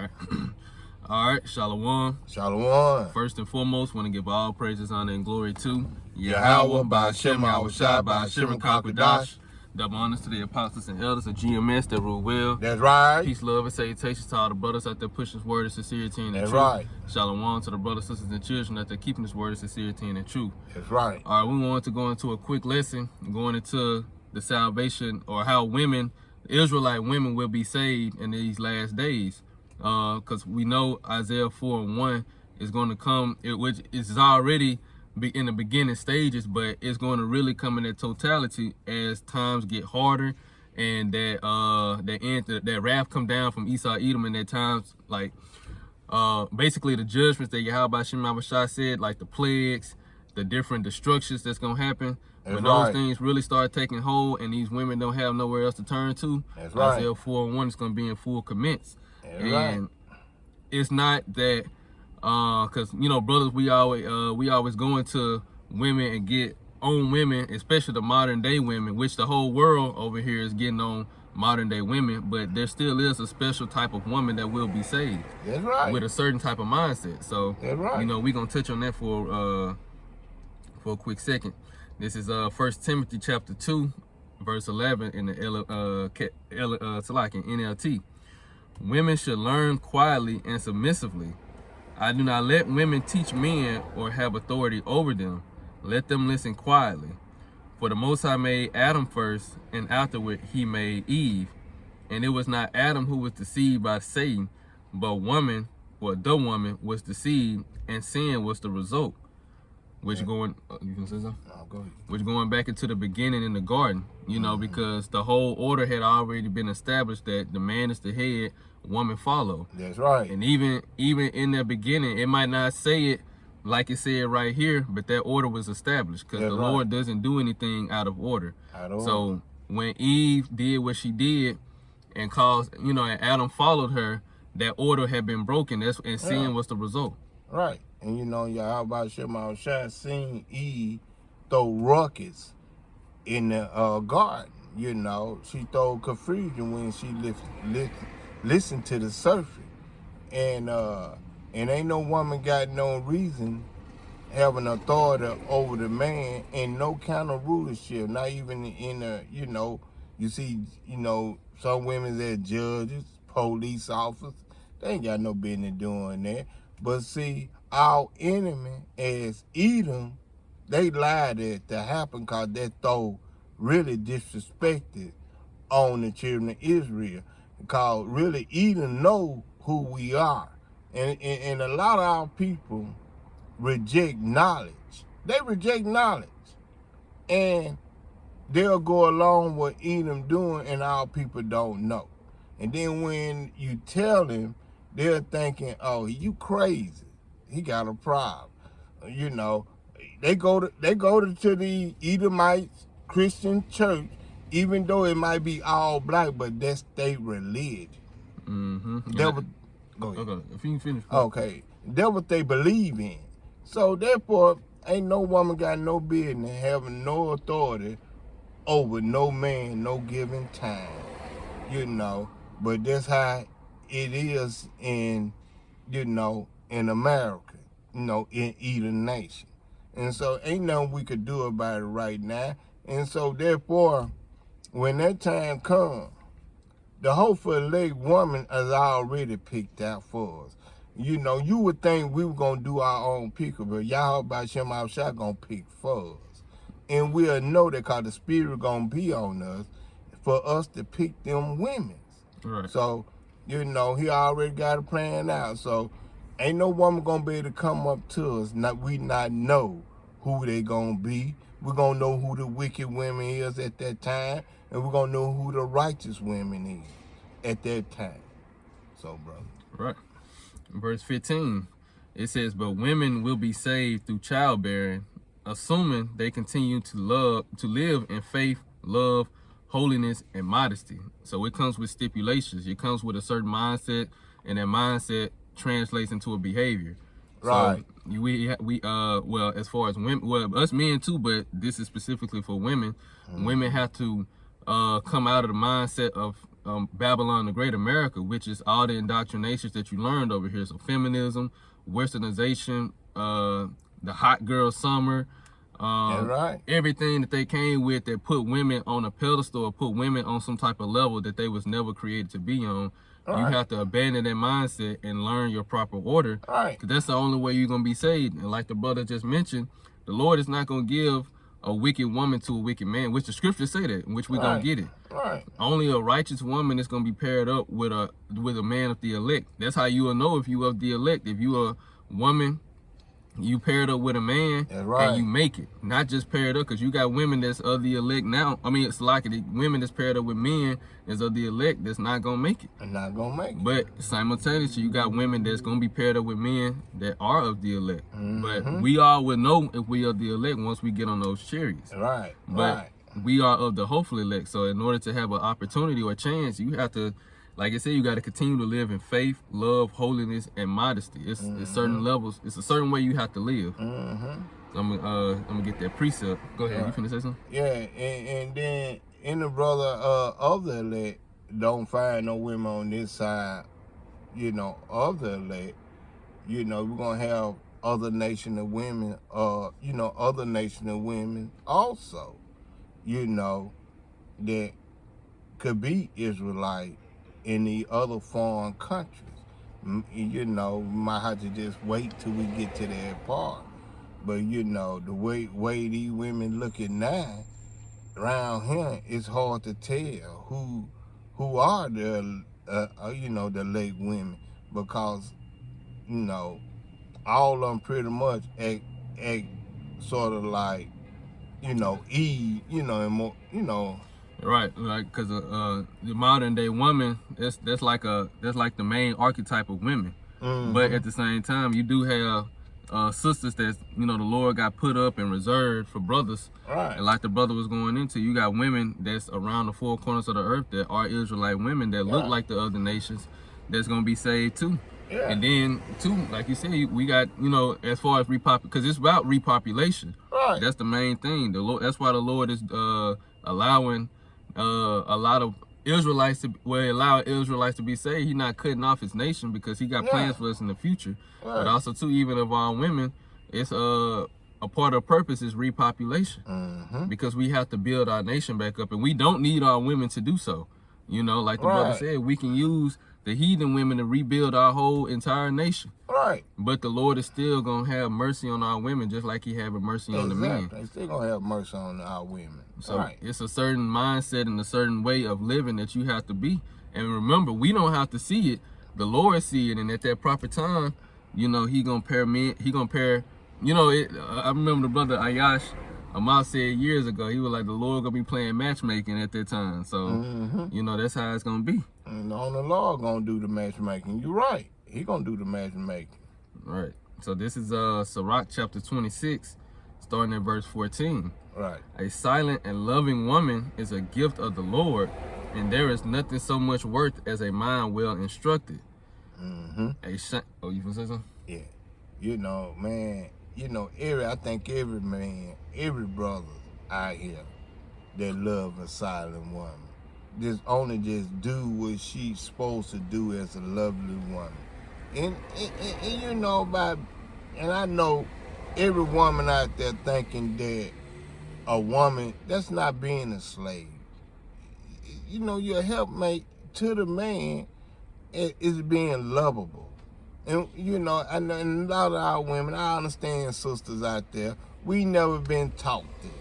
right. All right, Shalom. Shalom. First and foremost, want to give all praises, honor, and glory to Yahweh, Ba'ashem, Yahushua, Ba'ashem, and Kakadash. Double honors to the apostles and elders of GMS that rule well. That's right. Peace, love, and salutations to all the brothers out there pushing this word of sincerity and That's truth. right. Shalom to the brothers, sisters, and children out there keeping this word of sincerity and truth. That's right. All right, we want to go into a quick lesson going into the salvation or how women, Israelite women, will be saved in these last days. Because we know Isaiah 4:1 is going to come, which is already in the beginning stages, but it's going to really come in their totality as times get harder, and that wrath come down from Esau, Edom, and at times like basically the judgments that Yahweh Shai said, like the plagues, the different destructions that's gonna happen. When those things really start taking hold, and these women don't have nowhere else to turn to, Isaiah 4:1 is gonna be in full commence. And it's not that because brothers, we always go into women and get on women, especially the modern day women, which the whole world over here is getting on modern day women, but there still is a special type of woman that will be saved. That's right. With a certain type of mindset. So that's right. We're gonna touch on that for a quick second. This is 1 Timothy chapter 2, verse 11 in the NLT. Women should learn quietly and submissively. I do not let women teach men or have authority over them. Let them listen quietly. For the Most High made Adam first, and afterward he made Eve. And it was not Adam who was deceived by Satan, but the woman was deceived, and sin was the result. Which going, you can say something? No, go ahead. Which going back into the beginning in the garden, because the whole order had already been established that the man is the head, woman follow. That's right. And even in the beginning, it might not say it like it said right here, but that order was established because the Lord doesn't do anything out of order. So when Eve did what she did and caused, and Adam followed her, that order had been broken. And sin was the result. Right. And Yahweh Shai seen Eve throw ruckus in the garden. She threw confusion when she listened to the serpent. And ain't no woman got no reason having authority over the man and no kind of rulership. Not even in you see, some women that judges, police officers, they ain't got no business doing that. But see, our enemy as Edom, they lied it to happen because they thought really disrespected on the children of Israel. Because really Edom know who we are. And a lot of our people reject knowledge. They reject knowledge. And they'll go along with Edom doing, and our people don't know. And then when you tell them, they're thinking, oh, you crazy. He got a problem. They go to the Edomites Christian church, even though it might be all black, but that's their religion. Go ahead. Okay, if you can finish. Okay, that's what they believe in. So therefore, ain't no woman got no business having no authority over no man, no given time. But that's how it is in America, in either nation. And so ain't nothing we could do about it right now. And so therefore, when that time comes, the hopeful elect woman is already picked out for us. You would think we were going to do our own picker, but Yahweh Shem Shai going to pick for us. And we'll know that because the Spirit going to be on us for us to pick them women. Right. So, he already got a plan out. So, ain't no woman going to be able to come up to us. We not know who they going to be. We're going to know who the wicked women is at that time. And we're going to know who the righteous women is at that time. So, brother. Right. Verse 15, it says, but women will be saved through childbearing, assuming they continue to live in faith, love, holiness, and modesty. So it comes with stipulations. It comes with a certain mindset, and that mindset translates into a behavior. Right. So well, as far as women, us men too, but this is specifically for women. Women have to come out of the mindset of Babylon the Great America, which is all the indoctrinations that you learned over here. So feminism, westernization, the hot girl summer, right. everything that they came with that put women on a pedestal or put women on some type of level that they was never created to be on. Right. You have to abandon that mindset and learn your proper order. Right. Because that's the only way you're going to be saved. And like the brother just mentioned, the Lord is not going to give a wicked woman to a wicked man, which the scriptures say that, in which we're going to get it. Right. Only a righteous woman is going to be paired up with a man of the elect. That's how you will know if you of the elect. If you a woman, you paired up with a man, right. and you make it. Not just paired up, because you got women that's of the elect now. I mean, it's like the women that's paired up with men that's of the elect that's not going to make it. And not going to make it. But simultaneously, you got women that's going to be paired up with men that are of the elect. But we all will know if we are the elect once we get on those chariots. Right. But we are of the hopeful elect. So in order to have an opportunity or a chance, you have to, like I said, you got to continue to live in faith, love, holiness, and modesty. It's certain levels. It's a certain way you have to live. So I'm gonna get that precept. Go ahead. You finna say something? Yeah, and then in the brother of the elect don't find no women on this side, of the elect. We're gonna have other nation of women, other nation of women also, that could be Israelite in the other foreign countries. We might have to just wait till we get to that part. But the way these women looking now around here, it's hard to tell who are the the lake women, because all of them pretty much act sort of like Eve, and more, Right, like because the modern day woman, that's like the main archetype of women. But at the same time, you do have sisters that the Lord got put up and reserved for brothers. Right. And like the brother was going into, you got women that's around the four corners of the earth that are Israelite women that look like the other nations that's gonna be saved too. Yeah. And then too, like you said, we got as far as because it's about repopulation. Right. That's the main thing. The Lord. That's why the Lord is allowing a lot of Israelites allow Israelites to be saved. He's not cutting off his nation because he got plans for us in the future. Right. But also too, even of our women, it's a part of purpose is repopulation, because we have to build our nation back up, and we don't need our women to do so. Like the brother said, we can use the heathen women to rebuild our whole entire nation. Right. But the Lord is still gonna have mercy on our women, just like He having mercy on the men. He's still gonna have mercy on our women. So it's a certain mindset and a certain way of living that you have to be. And remember, we don't have to see it. The Lord see it, and at that proper time, He gonna pair men. He gonna pair. I remember the brother Ayash Amal said years ago. He was like, the Lord gonna be playing matchmaking at that time. So that's how it's gonna be. And only the Lord gonna do the matchmaking. You're right. He gonna do the matchmaking. Right. So this is Sirach chapter 26, starting at verse 14. Right. A silent and loving woman is a gift of the Lord, and there is nothing so much worth as a mind well instructed. Oh, you gonna say something? Yeah. Man, I think every man, every brother out here that love a silent woman, just do what she's supposed to do as a lovely woman. And I know every woman out there thinking that a woman, that's not being a slave. Your helpmate to the man is being lovable. And, and a lot of our women, I understand sisters out there, we never been taught that.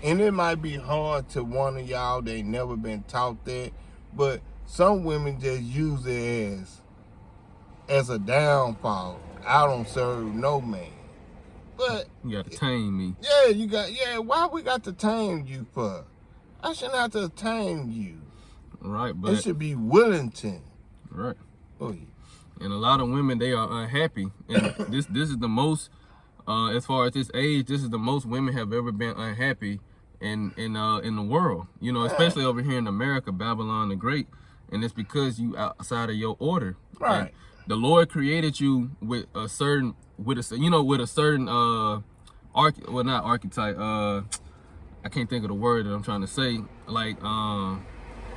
And it might be hard to one of y'all that ain't never been taught that, but some women just use it as a downfall. I don't serve no man. But you got to tame me. Yeah, why we got to tame you for? I shouldn't have to tame you. Right, but it should be Wellington. Right. Oh yeah. And a lot of women, they are unhappy. And this is the most, as far as this age, this is the most women have ever been unhappy in the world. Especially over here in America, Babylon the Great. And it's because you outside of your order. Right. And the Lord created you with a certain not archetype. I can't think of the word that I'm trying to say. Like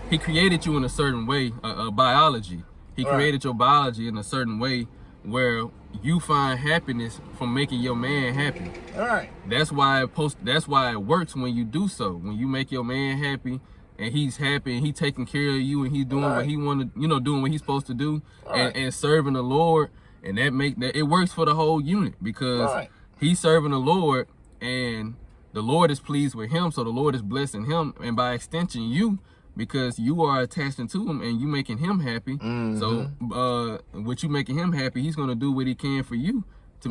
he created you in a certain way, biology. He Right. created your biology in a certain way where you find happiness from making your man happy. All right. That's why it works when you do so. When you make your man happy and he's happy and he taking care of you and he's doing what he want to, doing what he's supposed to do and serving the Lord, and that it works for the whole unit because he's serving the Lord and the Lord is pleased with him, so the Lord is blessing him, and by extension you, because you are attached to him and you making him happy. So with you making him happy, he's gonna do what he can for you to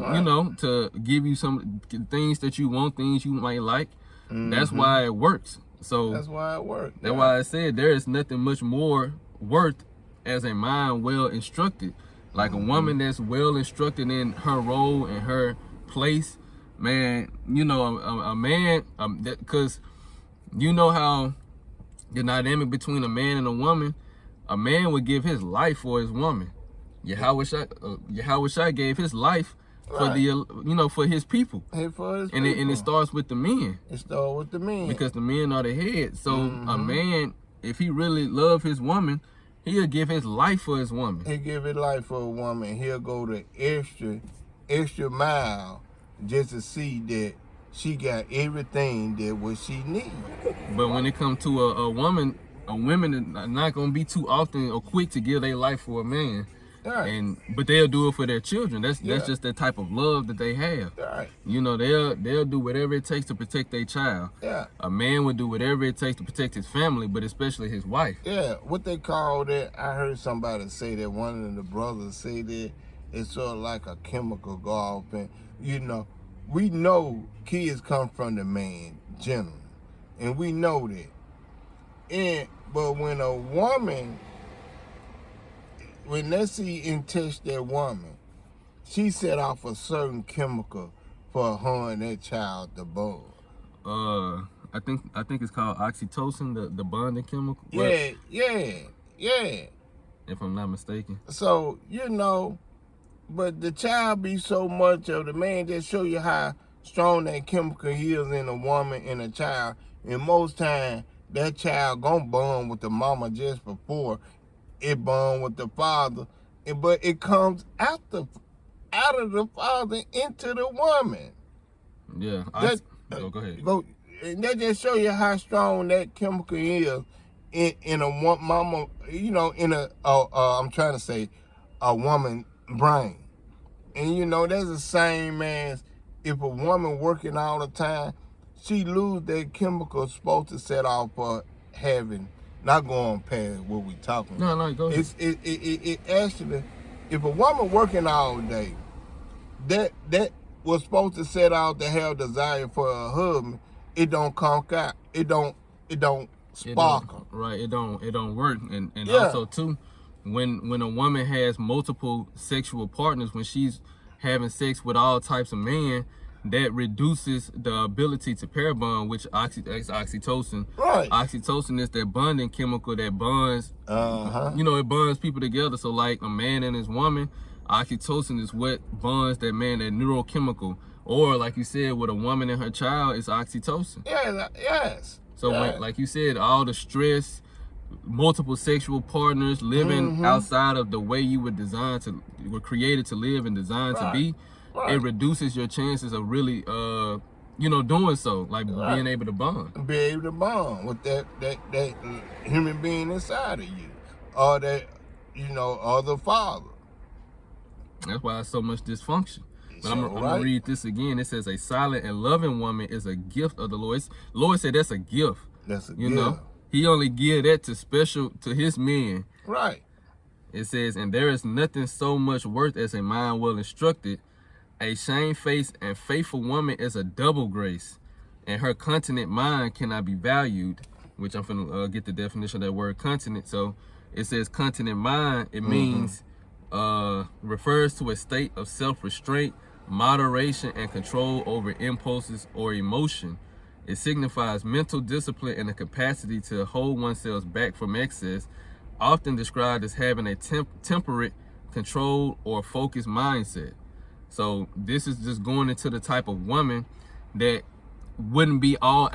to give you some things that you want, things you might like. That's why it works. So that's why it works. That's why I said there is nothing much more worth as a mind well instructed. Like a woman that's well instructed in her role and her place, man, a man, because how the dynamic between a man and a man would give his life for his woman. Yahweh Shai gave his life for for his people. And it starts with the men. It starts with the men. Because the men are the head. So a man, if he really love his woman, he'll give his life for his woman. He'll give his life for a woman. He'll go the extra mile just to see that she got everything that what she needs. But when it comes to a woman are not gonna be too often or quick to give their life for a man. Right. But they'll do it for their children. That's just the type of love that they have. Right. They'll do whatever it takes to protect their child. Yeah. A man would do whatever it takes to protect his family, but especially his wife. Yeah. What they call that? I heard somebody say that. One of the brothers say that it's sort of like a chemical go off, and we know kids come from the man, generally, and we know that. But when a woman, when they see and touch that woman, she set off a certain chemical for her and that child to bond. I think it's called oxytocin, the bonding chemical. Yeah. If I'm not mistaken. So but the child be so much of the man. Just show you how strong that chemical is in a woman and a child. And most time that child gonna bond with the mama just before it bond with the father, but it comes out of the father into the woman. Yeah. Go ahead. And that just show you how strong that chemical is in a mama. In I'm trying to say a woman brain. And that's the same as if a woman working all the time, she lose that chemical supposed to set off for having. Not going past what we talking about. No, go ahead. It actually, if a woman working all day, that was supposed to set out to have desire for her husband, it don't conk out. It don't sparkle. Right. It don't work. And also too, when a woman has multiple sexual partners, when she's having sex with all types of men, that reduces the ability to pair bond, which is oxytocin. Right. Oxytocin is that bonding chemical that bonds. It bonds people together. So like a man and his woman, oxytocin is what bonds that man, that neurochemical. Or like you said, with a woman and her child, it's oxytocin. Yeah. Yes. So when, like you said, all the stress, multiple sexual partners, living outside of the way you were created to live and designed to be. Right. It reduces your chances of really, doing so, like being able to bond. Be able to bond with that human being inside of you, or that, or the father. That's why it's so much dysfunction. But I'm gonna read this again. It says, "A silent and loving woman is a gift of the Lord." Lord said that's a gift. That's a gift. He only give that to his men. Right. It says, "And there is nothing so much worth as a mind well instructed. A shamefaced and faithful woman is a double grace, and her continent mind cannot be valued," which I'm finna get the definition of that word continent. So it says continent mind. It means, refers to a state of self-restraint, moderation, and control over impulses or emotion. It signifies mental discipline and the capacity to hold oneself back from excess, often described as having a temperate, controlled, or focused mindset. So this is just going into the type of woman that wouldn't be all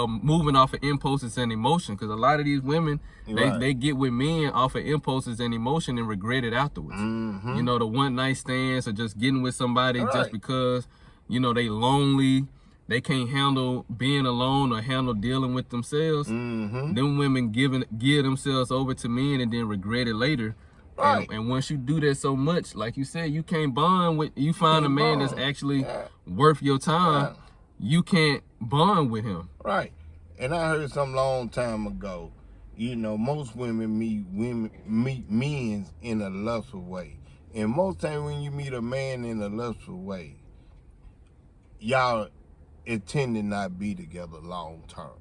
moving off of impulses and emotion, because a lot of these women they get with men off of impulses and emotion and regret it afterwards. You know, the one night stands or just getting with somebody just because, you know, they lonely, they can't handle being alone or handle dealing with themselves. Them women give themselves over to men and then regret it later. And once you do that so much, like you said, you can't bond with, you find a man that's actually worth your time, you can't bond with him. Right. And I heard some long time ago, you know, most women meet men in a lustful way. And most times when you meet a man in a lustful way, y'all intend to not be together long term.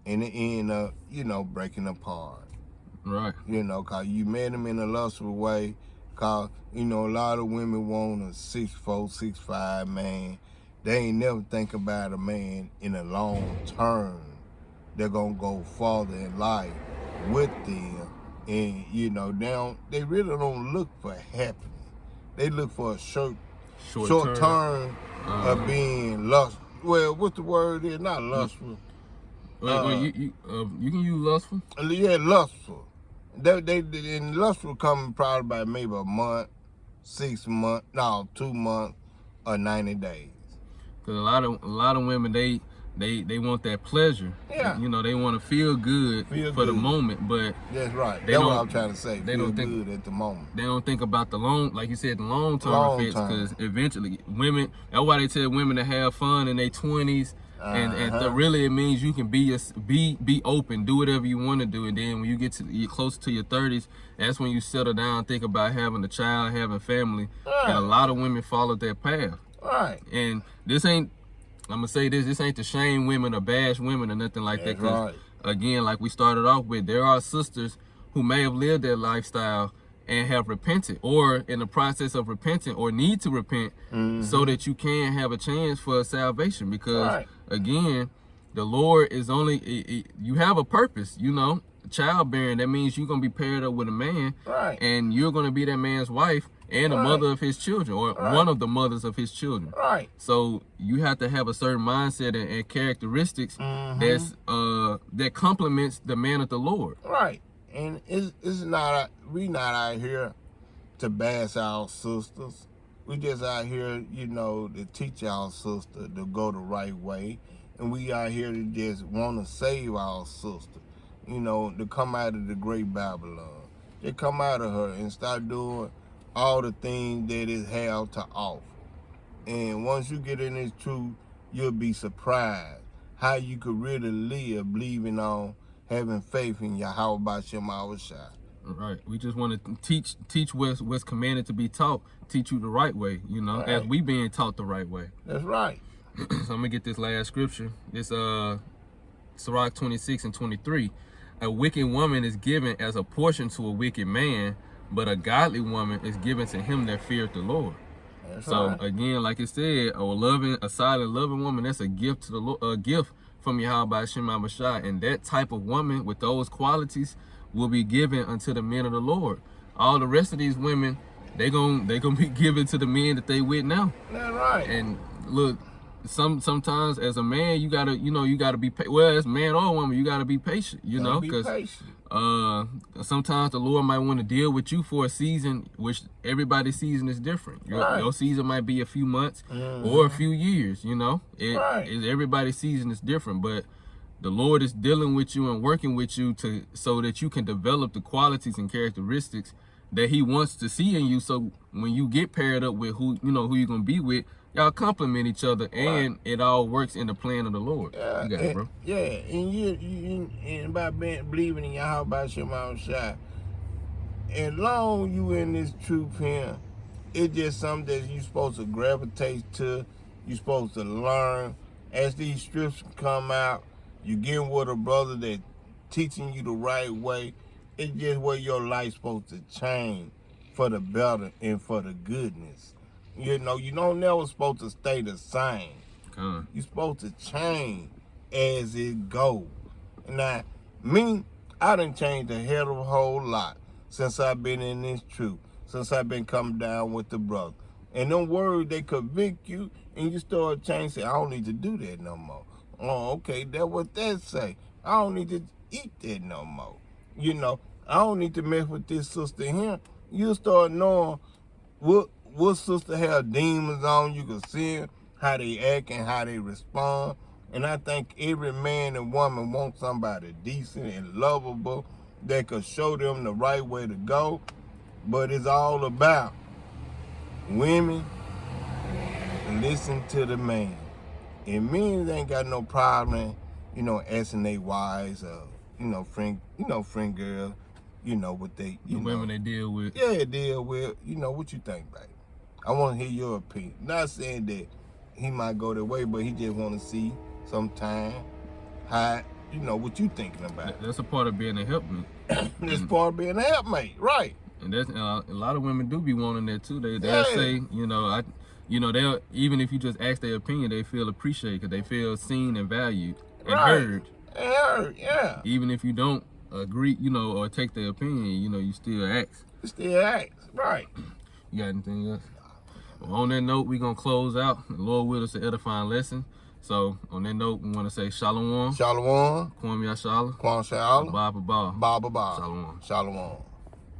And it end up, you know, breaking apart. Right. You know, cause you met him in a lustful way. Cause, you know, a lot of women want a 6'4", 6'5" man. They ain't never think about a man in a long term. They're gonna go farther in life with them. And, you know, they really don't look for happiness. They look for a short term of being lustful. Well, what's the word is? Not lustful. You can use lustful? Yeah, lustful. And lustful coming probably by maybe a month, 6 months, 2 months, or 90 days. Because a lot of women, they want that pleasure. Yeah. You know, they want to feel good for the moment, but that's right. That's what I'm trying to say. They don't think good at the moment. They don't think about the like you said, the long term effects. Because eventually, women. That's why they tell women to have fun in their 20s. And really, it means you can be open, do whatever you want to do, and then when you get closer to your 30s, that's when you settle down, think about having a child, having family. And a lot of women follow that path. Right. And this ain't, I'm gonna say this ain't to shame women or bash women or nothing like that. Because again, like we started off with, there are sisters who may have lived that lifestyle and have repented, or in the process of repenting, or need to repent, so that you can have a chance for salvation. Because again, the Lord is only, you have a purpose, you know, childbearing. That means you're gonna be paired up with a man, and you're gonna be that man's wife and the mother of his children, or one of the mothers of his children. So you have to have a certain mindset and characteristics that's that complements the man of the Lord. And we not out here to bash our sisters. We just out here, you know, to teach our sister to go the right way. And we out here to just want to save our sister, you know, to come out of the great Babylon. They come out of her and start doing all the things that it have to offer. And once you get in this truth, you'll be surprised how you could really live believing on having faith in Yahweh Shai. Right. We just want to teach what's commanded to be taught, teach you the right way, you know, as we being taught the right way. That's right. So I'm gonna get this last scripture. It's Sirach 26:23. A wicked woman is given as a portion to a wicked man, but a godly woman is given to him that feareth the Lord. So again, like it said, a silent loving woman, that's a gift to the Lord, a gift from Yahweh Shema Shai. And that type of woman with those qualities will be given unto the men of the Lord. All the rest of these women, they gonna be given to the men that they with now. That's right. And look, sometimes as a man, you gotta be well, as man or woman, you gotta be patient, you know, because sometimes the Lord might want to deal with you for a season, which everybody's season is different. Your season might be a few months or a few years, you know. Everybody's season is different, but the Lord is dealing with you and working with you so that you can develop the qualities and characteristics that He wants to see in you. So when you get paired up with who you're gonna be with, y'all complement each other, and it all works in the plan of the Lord. You got it, bro. Yeah, and you by believing in Yahweh Shema Shai, as long you in this truth here, it's just something that you supposed to gravitate to. You supposed to learn. As these scriptures come out, you get with a brother that teaching you the right way. It's just where your life's supposed to change for the better and for the goodness. You know, you don't never supposed to stay the same. You're supposed to change as it goes. Now, me, I done changed a hell of a whole lot since I've been in this truth, since I've been coming down with the brother. And them words, they convict you, and you start changing. Say, I don't need to do that no more. Oh, okay, that's what that say. I don't need to eat that no more. You know, I don't need to mess with this sister here. You start knowing what sister have demons on. You can see how they act and how they respond. And I think every man and woman wants somebody decent and lovable that could show them the right way to go. But it's all about women listen to the man. And men ain't got no problem, asking their wives, friend girl, what they, the women they deal with. Yeah, deal with. What you think, baby? I want to hear your opinion. Not saying that he might go that way, but he just want to see sometime how, what you thinking about. That's a part of being a helpmate. It's part of being a helpmate, right? And that's a lot of women do be wanting that too. They'll say, they'll, even if you just ask their opinion, they feel appreciated because they feel seen and valued and heard. And heard, yeah. Even if you don't agree, or take their opinion, you still ask. You still ask, right? You got anything else? Well, on that note, we're going to close out. The Lord will us an edifying lesson. So, on that note, we want to say Shalom. Shalom. Kwame Yashala. Kwame Shalom. Baba Ba. Baba Ba. Shalom. Shalom.